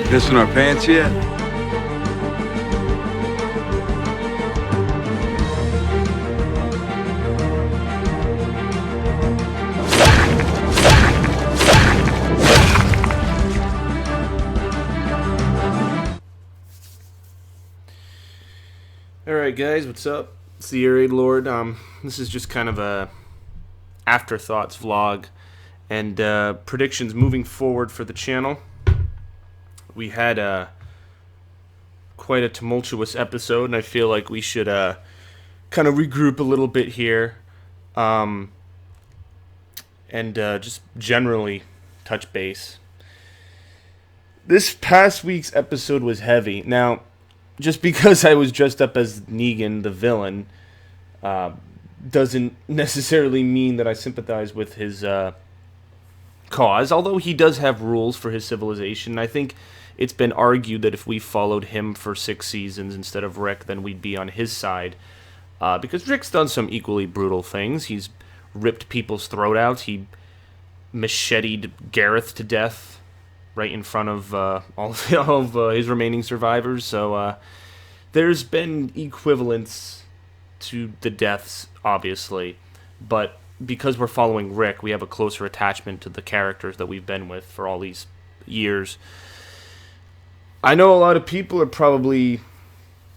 Pissing our pants yet? Alright guys, what's up? It's the Air Raid Lord. This is just kind of a afterthoughts vlog and predictions moving forward for the channel. We had quite a tumultuous episode, and I feel like we should kind of regroup a little bit here and just generally touch base. This past week's episode was heavy. Now, just because I was dressed up as Negan, the villain, doesn't necessarily mean that I sympathize with his cause, although he does have rules for his civilization. I think it's been argued that if we followed him for 6 seasons instead of Rick, then we'd be on his side, because Rick's done some equally brutal things. He's ripped people's throat out. He macheted Gareth to death right in front of all of his remaining survivors. So there's been equivalents to the deaths, obviously, but because we're following Rick, we have a closer attachment to the characters that we've been with for all these years. I know a lot of people are probably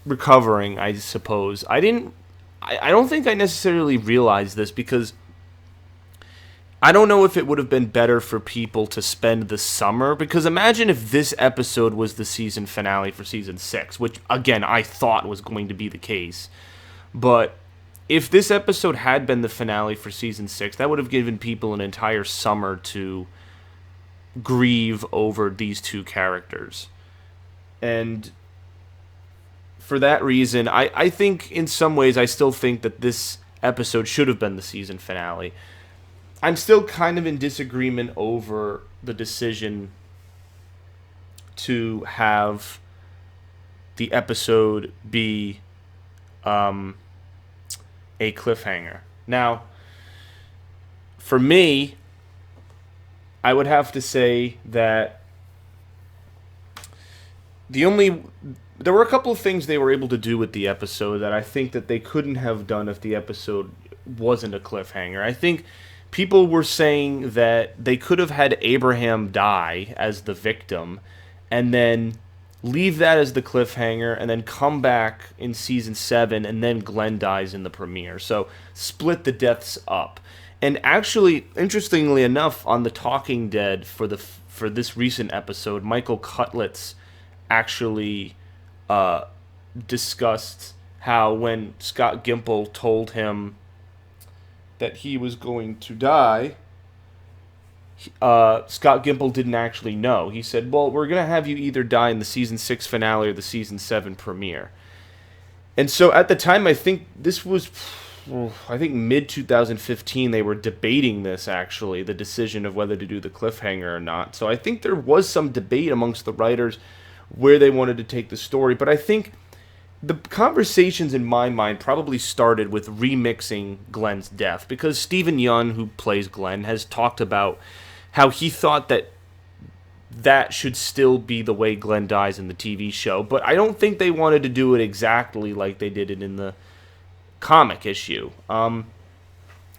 recovering, I suppose. I don't think I necessarily realized this, because I don't know if it would have been better for people to spend the summer, because imagine if this episode was the season finale for season 6, which, again, I thought was going to be the case. But if this episode had been the finale for season 6, that would have given people an entire summer to grieve over these two characters. And for that reason, I think in some ways I still think that this episode should have been the season finale. I'm still kind of in disagreement over the decision to have the episode be a cliffhanger. Now, for me, I would have to say that there were a couple of things they were able to do with the episode that I think that they couldn't have done if the episode wasn't a cliffhanger. I think people were saying that they could have had Abraham die as the victim and then leave that as the cliffhanger and then come back in season 7 and then Glenn dies in the premiere. So split the deaths up. And actually, interestingly enough, on The Talking Dead for this recent episode, Michael Cutlitz actually discussed how when Scott Gimple told him that he was going to die, Scott Gimple didn't actually know. He said, well, we're going to have you either die in the season 6 finale or the season 7 premiere. And so at the time, I think this was, mid-2015, they were debating this, actually, the decision of whether to do the cliffhanger or not. So I think there was some debate amongst the writers where they wanted to take the story. But I think the conversations in my mind probably started with remixing Glenn's death, because Stephen Yeun, who plays Glenn, has talked about how he thought that should still be the way Glenn dies in the TV show, but I don't think they wanted to do it exactly like they did it in the comic issue.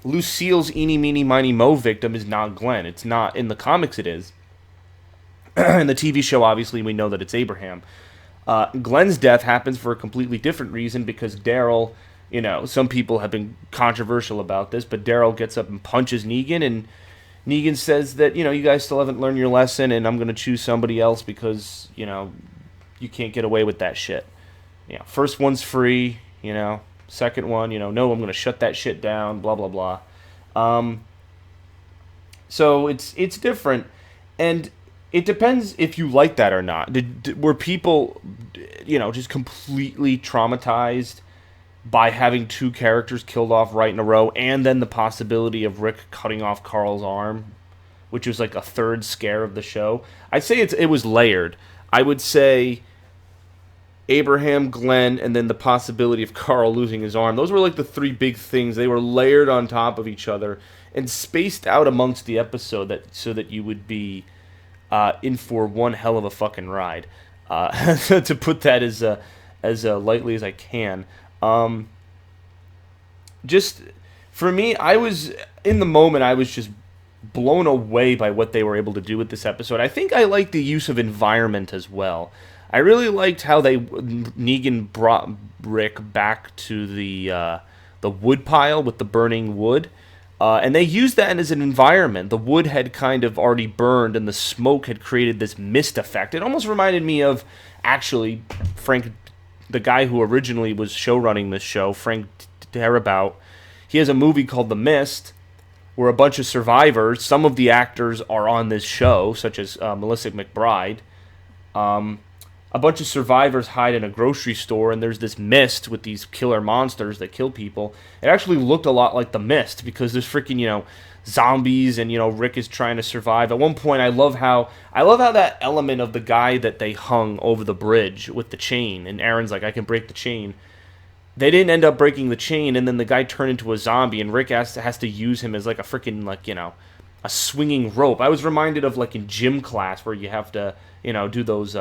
Lucille's eeny, meeny, miny, mo victim is not Glenn. It's not. In the comics it is. In the TV show, obviously, we know that it's Abraham. Glenn's death happens for a completely different reason, because Daryl, some people have been controversial about this, but Daryl gets up and punches Negan, and Negan says that, you guys still haven't learned your lesson, and I'm going to choose somebody else because, you can't get away with that shit. First one's free, second one, no, I'm going to shut that shit down, blah, blah, blah. So it's different, and it depends if you like that or not. Were people, just completely traumatized by having 2 characters killed off right in a row, and then the possibility of Rick cutting off Carl's arm, which was like a third scare of the show? I'd say it was layered. I would say Abraham, Glenn, and then the possibility of Carl losing his arm. Those were like the 3 big things. They were layered on top of each other and spaced out amongst the episode so that you would be in for one hell of a fucking ride. To put that as lightly as I can. Just for me, I was in the moment. I was just blown away by what they were able to do with this episode. I think I liked the use of environment as well. I really liked how Negan brought Rick back to the wood pile with the burning wood. And they used that as an environment. The wood had kind of already burned, and the smoke had created this mist effect. It almost reminded me of, actually, Frank, the guy who originally was showrunning this show, Frank Darabont. He has a movie called The Mist, where a bunch of survivors, some of the actors are on this show, such as Melissa McBride. A bunch of survivors hide in a grocery store, and there's this mist with these killer monsters that kill people. It actually looked a lot like The Mist, because there's freaking, zombies, and, Rick is trying to survive. At one point, I love how that element of the guy that they hung over the bridge with the chain, and Aaron's like, I can break the chain. They didn't end up breaking the chain, and then the guy turned into a zombie, and Rick has to use him as like a freaking, a swinging rope. I was reminded of like in gym class where you have to, do those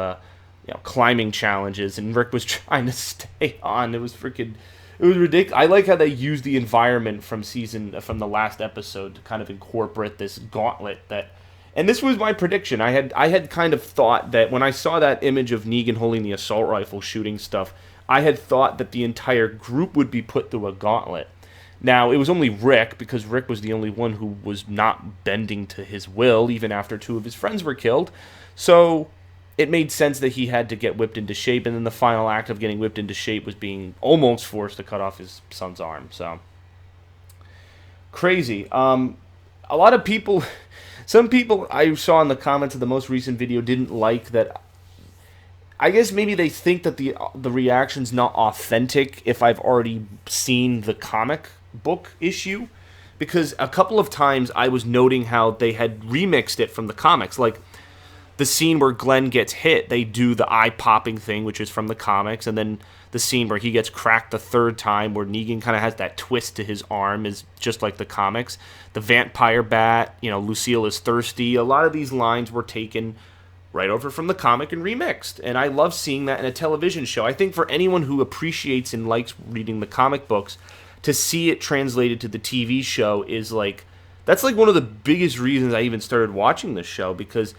climbing challenges, and Rick was trying to stay on. It was ridiculous. I like how they used the environment from the last episode to kind of incorporate this gauntlet and this was my prediction. I had kind of thought that when I saw that image of Negan holding the assault rifle shooting stuff, I had thought that the entire group would be put through a gauntlet. Now, it was only Rick, because Rick was the only one who was not bending to his will, even after two of his friends were killed. So it made sense that he had to get whipped into shape, and then the final act of getting whipped into shape was being almost forced to cut off his son's arm. So, crazy. A lot of people, some people I saw in the comments of the most recent video didn't like that. I guess maybe they think that the reaction's not authentic if I've already seen the comic book issue, because a couple of times I was noting how they had remixed it from the comics, like the scene where Glenn gets hit, they do the eye-popping thing, which is from the comics, and then the scene where he gets cracked the third time, where Negan kind of has that twist to his arm, is just like the comics. The vampire bat, Lucille is thirsty. A lot of these lines were taken right over from the comic and remixed, and I love seeing that in a television show. I think for anyone who appreciates and likes reading the comic books, to see it translated to the TV show is that's one of the biggest reasons I even started watching this show, because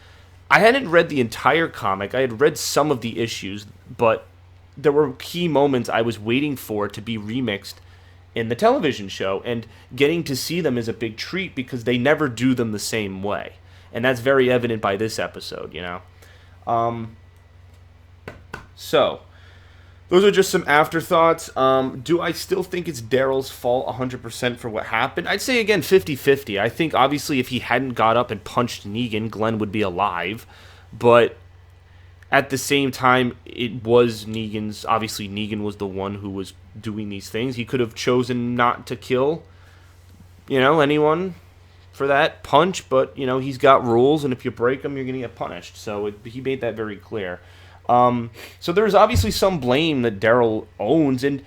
I hadn't read the entire comic. I had read some of the issues, but there were key moments I was waiting for to be remixed in the television show, and getting to see them is a big treat because they never do them the same way. And that's very evident by this episode, So, those are just some afterthoughts. Do I still think it's Daryl's fault 100% for what happened? I'd say, again, 50-50. I think, obviously, if he hadn't got up and punched Negan, Glenn would be alive. But at the same time, it was Negan's... Obviously, Negan was the one who was doing these things. He could have chosen not to kill, anyone for that punch, but he's got rules, and if you break them, you're going to get punished. So he made that very clear. So there's obviously some blame that Daryl owns, and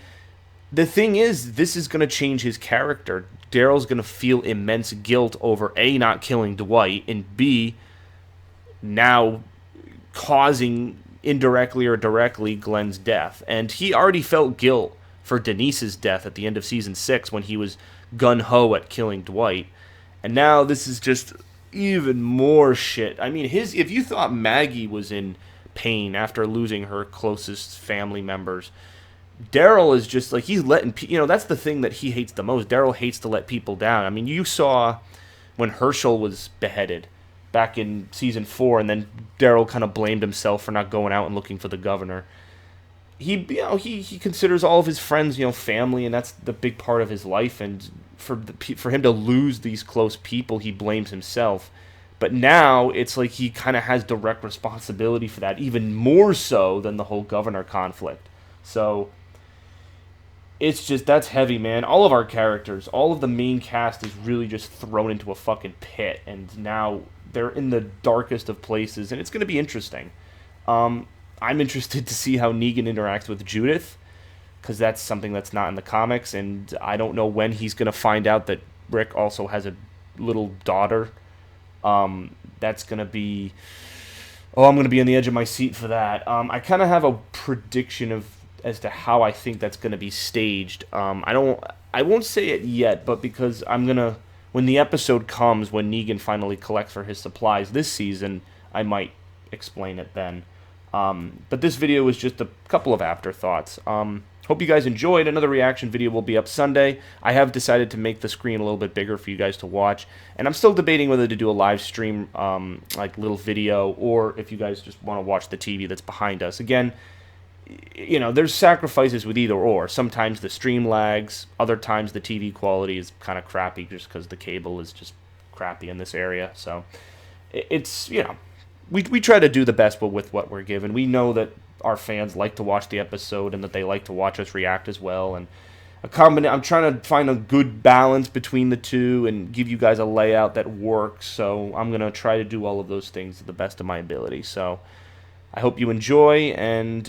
the thing is, this is going to change his character. Daryl's going to feel immense guilt over A, not killing Dwight, and B, now causing indirectly or directly Glenn's death. And he already felt guilt for Denise's death at the end of season 6 when he was gung-ho at killing Dwight. And now this is just even more shit. I mean, if you thought Maggie was in pain after losing her closest family members, Daryl is just he's letting that's the thing that he hates the most. Daryl hates to let people down. I mean, you saw when Herschel was beheaded back in season 4, and then Daryl kind of blamed himself for not going out and looking for the governor. He considers all of his friends family, and that's the big part of his life, and for him to lose these close people, he blames himself. But now it's like he kind of has direct responsibility for that, even more so than the whole governor conflict. So it's just, that's heavy, man. All of our characters, all of the main cast is really just thrown into a fucking pit, and now they're in the darkest of places, and it's going to be interesting. I'm interested to see how Negan interacts with Judith, because that's something that's not in the comics, and I don't know when he's going to find out that Rick also has a little daughter. That's going to be Oh, I'm going to be on the edge of my seat for that. I kind of have a prediction of as to how I think that's going to be staged. I won't say it yet, but because I'm gonna, when the episode comes, when Negan finally collects for his supplies this season, I might explain it then. But this video was just a couple of afterthoughts. Hope you guys enjoyed. Another reaction video will be up Sunday. I have decided to make the screen a little bit bigger for you guys to watch. And I'm still debating whether to do a live stream, like little video, or if you guys just want to watch the TV that's behind us. Again, you know, there's sacrifices with either or. Sometimes the stream lags. Other times the TV quality is kind of crappy just because the cable is just crappy in this area. So it's, you know, we try to do the best with what we're given. We know that our fans like to watch the episode and that they like to watch us react as well. And I'm trying to find a good balance between the two and give you guys a layout that works. So I'm going to try to do all of those things to the best of my ability. So I hope you enjoy, and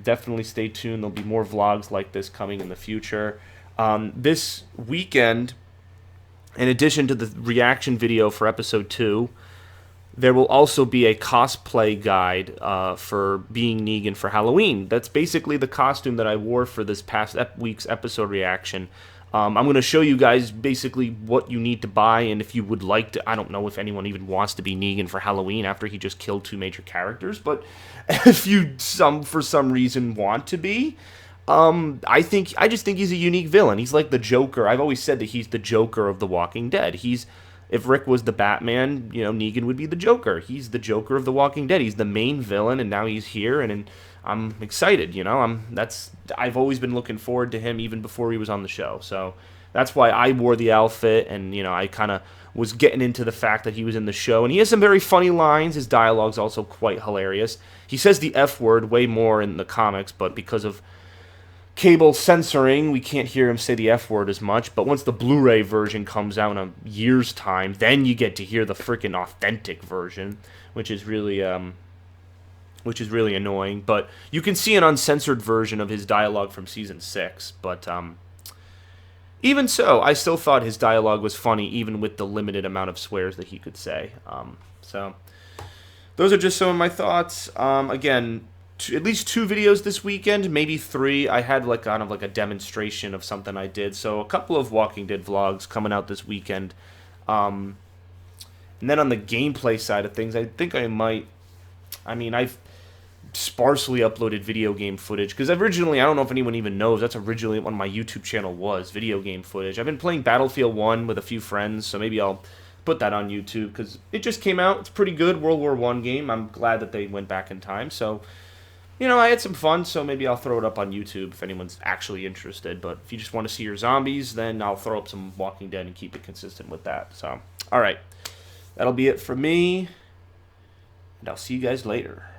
definitely stay tuned. There'll be more vlogs like this coming in the future. This weekend, in addition to the reaction video for episode 2, there will also be a cosplay guide for being Negan for Halloween. That's basically the costume that I wore for this past week's episode reaction. I'm going to show you guys basically what you need to buy, and if you would like to, I don't know if anyone even wants to be Negan for Halloween after he just killed 2 major characters, but if you for some reason want to be, I just think he's a unique villain. He's like the Joker. I've always said that he's the Joker of The Walking Dead. If Rick was the Batman, you know, Negan would be the Joker. He's the Joker of The Walking Dead. He's the main villain, and now he's here, and I'm excited, you know. I've always been looking forward to him even before he was on the show. So that's why I wore the outfit, and, you know, I kind of was getting into the fact that he was in the show. And he has some very funny lines. His dialogue's also quite hilarious. He says the F word way more in the comics, but because of cable censoring, we can't hear him say the F word as much. But once the Blu-ray version comes out in a year's time, then you get to hear the freaking authentic version, which is really annoying. But you can see an uncensored version of his dialogue from season 6. But even so, I still thought his dialogue was funny, even with the limited amount of swears that he could say. So those are just some of my thoughts. Again, at least 2 videos this weekend, maybe 3. I had like kind of like a demonstration of something I did. So a couple of Walking Dead vlogs coming out this weekend. And then on the gameplay side of things, I think I might, I've sparsely uploaded video game footage, because originally, I don't know if anyone even knows, that's originally what my YouTube channel was, video game footage. I've been playing Battlefield 1 with a few friends, so maybe I'll put that on YouTube, because it just came out. It's pretty good, World War I game. I'm glad that they went back in time, so, you know, I had some fun, so maybe I'll throw it up on YouTube if anyone's actually interested. But if you just want to see your zombies, then I'll throw up some Walking Dead and keep it consistent with that. So, alright, that'll be it for me, and I'll see you guys later.